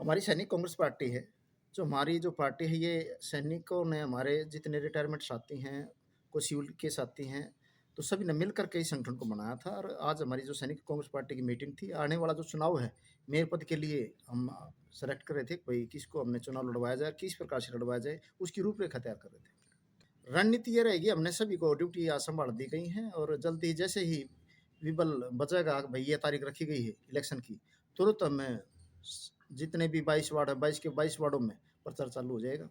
हमारी सैनिक कांग्रेस पार्टी है। जो हमारी जो पार्टी है ये सैनिकों ने हमारे जितने रिटायरमेंट साथी हैं, कोई सिविल के साथी हैं, तो सभी ने मिलकर के इस संगठन को बनाया था और आज हमारी जो सैनिक कांग्रेस पार्टी की मीटिंग थी। आने वाला जो चुनाव है, मेयर पद के लिए हम सेलेक्ट कर रहे थे, भाई किसको हमने चुनाव लड़वाया जाए, किस प्रकार से लड़वाया जाए, उसकी रूपरेखा तैयार कर रहे थे। रणनीति ये रहेगी, हमने सभी को ड्यूटी आज संभाल दी गई हैं और जल्दी जैसे ही विबल बचेगा, भाई ये तारीख रखी गई है इलेक्शन की, तुरंत हमें जितने भी 22 वार्ड है, 22 के 22 वार्डों में प्रचार चालू हो जाएगा।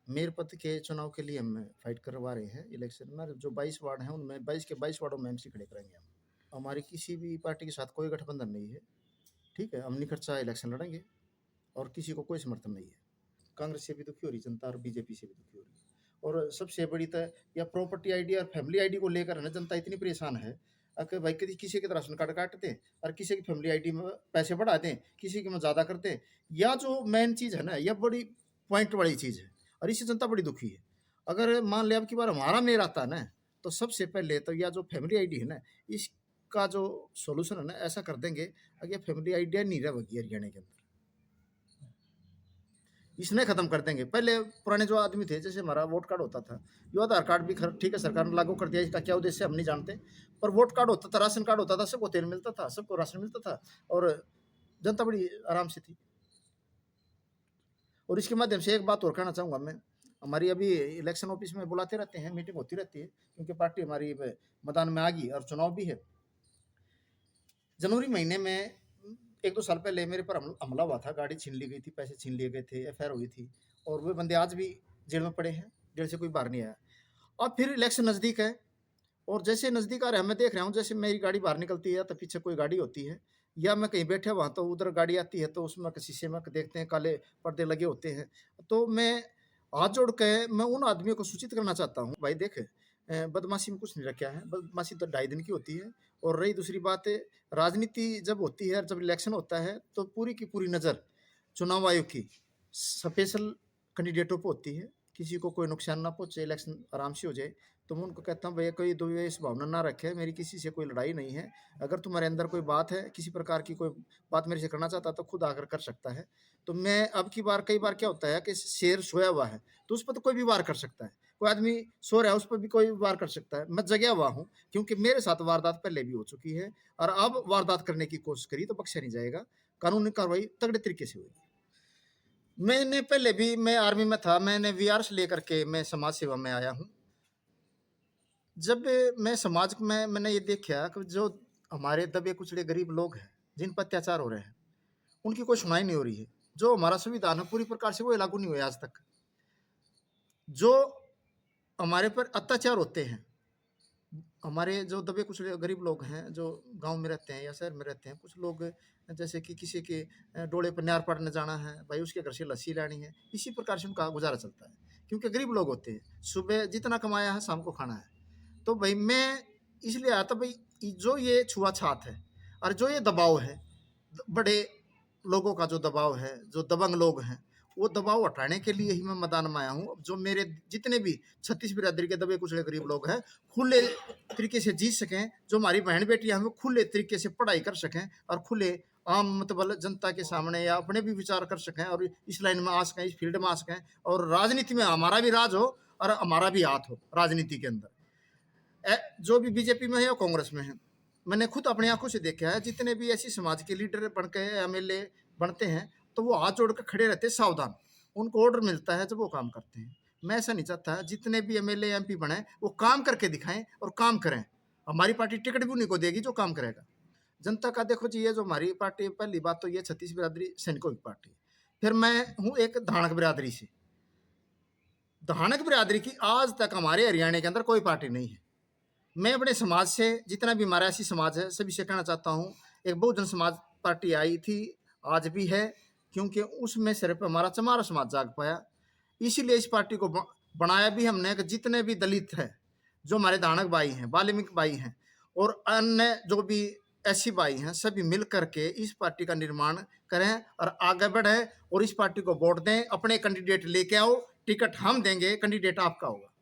मेयर पद के चुनाव के लिए हम फाइट करवा रहे हैं इलेक्शन में। जो 22 वार्ड हैं उनमें 22 के 22 वार्डों में एमसी खड़े करेंगे हम। हमारी किसी भी पार्टी के साथ कोई गठबंधन नहीं है, ठीक है। हम निखरचा इलेक्शन लड़ेंगे और किसी को कोई समर्थन नहीं है। कांग्रेस से भी दुखी हो रही जनता और बीजेपी से भी दुखी हो रही है। और सबसे बड़ी तो या प्रॉपर्टी आईडी और फैमिली आईडी को लेकर है ना, जनता इतनी परेशान है कि भाई कभी किसी के राशन कार्ड काटते हैं और किसी की फैमिली आईडी में पैसे बढ़ा दें, किसी के में ज़्यादा करते हैं। या जो मेन चीज़ है ना, यह बड़ी पॉइंट वाली चीज़ है और इससे जनता बड़ी दुखी है। अगर मान लिया अब की बार हमारा मेयर आता है ना, तो सबसे पहले तो या जो फैमिली आईडी है ना, इसका जो सोल्यूशन है ना, ऐसा कर देंगे अगर फैमिली आईडिया नहीं रहेगी हरियाणा के अंदर, इसने खत्म कर देंगे। पहले पुराने जो आदमी थे, जैसे हमारा वोट कार्ड होता था, जो आधार कार्ड भी ठीक है सरकार ने लागू कर दिया, इसका क्या उद्देश्य हम नहीं जानते, पर वोट कार्ड होता था, राशन कार्ड होता था, सबको तेल मिलता था, सबको राशन मिलता था और जनता बड़ी आराम से थी। और इसके माध्यम से एक बात और कहना चाहूँगा मैं, हमारी अभी इलेक्शन ऑफिस में बुलाते रहते हैं, मीटिंग होती रहती है, क्योंकि पार्टी हमारी मैदान में आ गई और चुनाव भी है। जनवरी महीने में 1-2 साल पहले मेरे पर हमला हुआ था, गाड़ी छीन ली गई थी, पैसे छीन लिए गए थे, एफआईआर हुई थी और वे बंदे आज भी जेल में पड़े हैं, जेल से कोई बाहर नहीं आया। अब फिर इलेक्शन नज़दीक है और जैसे नज़दीक आ रहा है, मैं देख रहा हूँ जैसे मेरी गाड़ी बाहर निकलती है तो पीछे कोई गाड़ी होती है, या मैं कहीं बैठा हुआ तो उधर गाड़ी आती है, तो उसमें शीशे में देखते हैं काले पर्दे लगे होते हैं। तो मैं हाथ जोड़ के मैं उन आदमियों को सूचित करना चाहता हूँ, भाई देख बदमाशी में कुछ नहीं रखा है, बदमाशी तो 2.5 दिन की होती है। और रही दूसरी बात, राजनीति जब होती है, जब इलेक्शन होता है, तो पूरी की पूरी नज़र चुनाव आयोग की स्पेशल कैंडिडेटों पर होती है, किसी को कोई नुकसान ना पहुँचे, इलेक्शन आराम से हो जाए। तो मैं उनको कहता हूँ, भैया कोई द्वेष भावना ना रखे, मेरी किसी से कोई लड़ाई नहीं है। अगर तुम्हारे अंदर कोई बात है, किसी प्रकार की कोई बात मेरे से करना चाहता है, तो खुद आकर कर सकता है। तो मैं अब की बार कई बार क्या होता है कि शेर सोया हुआ है, तो उस पर तो कोई भी वार कर सकता है। कोई आदमी सो रहा है, उस पर भी कोई वार कर सकता है। मैं जगया हुआ हूँ, क्योंकि मेरे साथ वारदात पहले भी हो चुकी है और अब वारदात करने की कोशिश करी तो बख्शा नहीं जाएगा। कानूनी कार्रवाई तगड़े तरीके से होगी। मैंने पहले भी, मैं आर्मी में था, मैंने वीआरएस लेकर के मैं समाज सेवा में आया हूँ। जब मैं समाज में मैंने ये देखा कि जो हमारे दबे कुचले गरीब लोग हैं, जिन पर अत्याचार हो रहे हैं, उनकी कोई सुनाई नहीं हो रही है। जो हमारा संविधान है पूरी प्रकार से वो लागू नहीं हुआ आज तक। जो हमारे पर अत्याचार होते हैं, हमारे जो दबे कुचले गरीब लोग हैं, जो गांव में रहते हैं या शहर में रहते हैं, कुछ लोग जैसे कि किसी के डोले पर न्यार पड़ने जाना है, भाई उसके घर से लस्सी लानी है, इसी प्रकार से उनका गुजारा चलता है। क्योंकि गरीब लोग होते हैं, सुबह जितना कमाया है शाम को खाना है। तो भाई मैं इसलिए आया था, भाई जो ये छुआछात है और जो ये दबाव है, बड़े लोगों का जो दबाव है, जो दबंग लोग हैं, वो दबाव हटाने के लिए ही मैं मैदान में आया हूँ। जो मेरे जितने भी 36 बिरादरी के दबे कुचले गरीब लोग हैं, खुले तरीके से जी सकें, जो हमारी बहन बेटियां हैं, खुले तरीके से पढ़ाई कर सकें और खुले आम मतलब जनता के सामने या अपने भी विचार कर सकें और इस लाइन में आ सकें, इस फील्ड में आ सकें और राजनीति में हमारा भी राज हो और हमारा भी हाथ हो राजनीति के अंदर। जो भी बीजेपी में है या कांग्रेस में है, मैंने खुद अपनी आंखों से देखा है, जितने भी ऐसी समाज के लीडर बन के एमएलए बनते हैं, तो वो हाथ जोड़ कर खड़े रहते हैं सावधान। उनको ऑर्डर मिलता है जब वो काम करते हैं। मैं ऐसा नहीं चाहता जितने भी एमएलए एमपी बने वो काम करके दिखाएं और काम करें। हमारी पार्टी टिकट भी उन्हीं को देगी जो काम करेगा। जनता का देखो जी, ये जो हमारी पार्टी, पहली बात तो ये 36 बिरादरी सैनिकों की पार्टी। फिर मैं हूँ एक धानक बिरादरी से। धानक बिरादरी की आज तक हमारे हरियाणा के अंदर कोई पार्टी नहीं है। मैं अपने समाज से, जितना भी हमारा ऐसी समाज है, सभी से कहना चाहता हूँ, एक बहुजन समाज पार्टी आई थी, आज भी है, क्योंकि उसमें सिर्फ हमारा चमारा समाज जाग पाया। इसीलिए इस पार्टी को बनाया भी हमने कि जितने भी दलित हैं, जो हमारे धानक भाई हैं, वाल्मीकि भाई हैं और अन्य जो भी ऐसी भाई हैं, सभी मिल करके इस पार्टी का निर्माण करें और आगे बढ़े और इस पार्टी को वोट दें। अपने कैंडिडेट लेके आओ, टिकट हम देंगे, कैंडिडेट आपका होगा।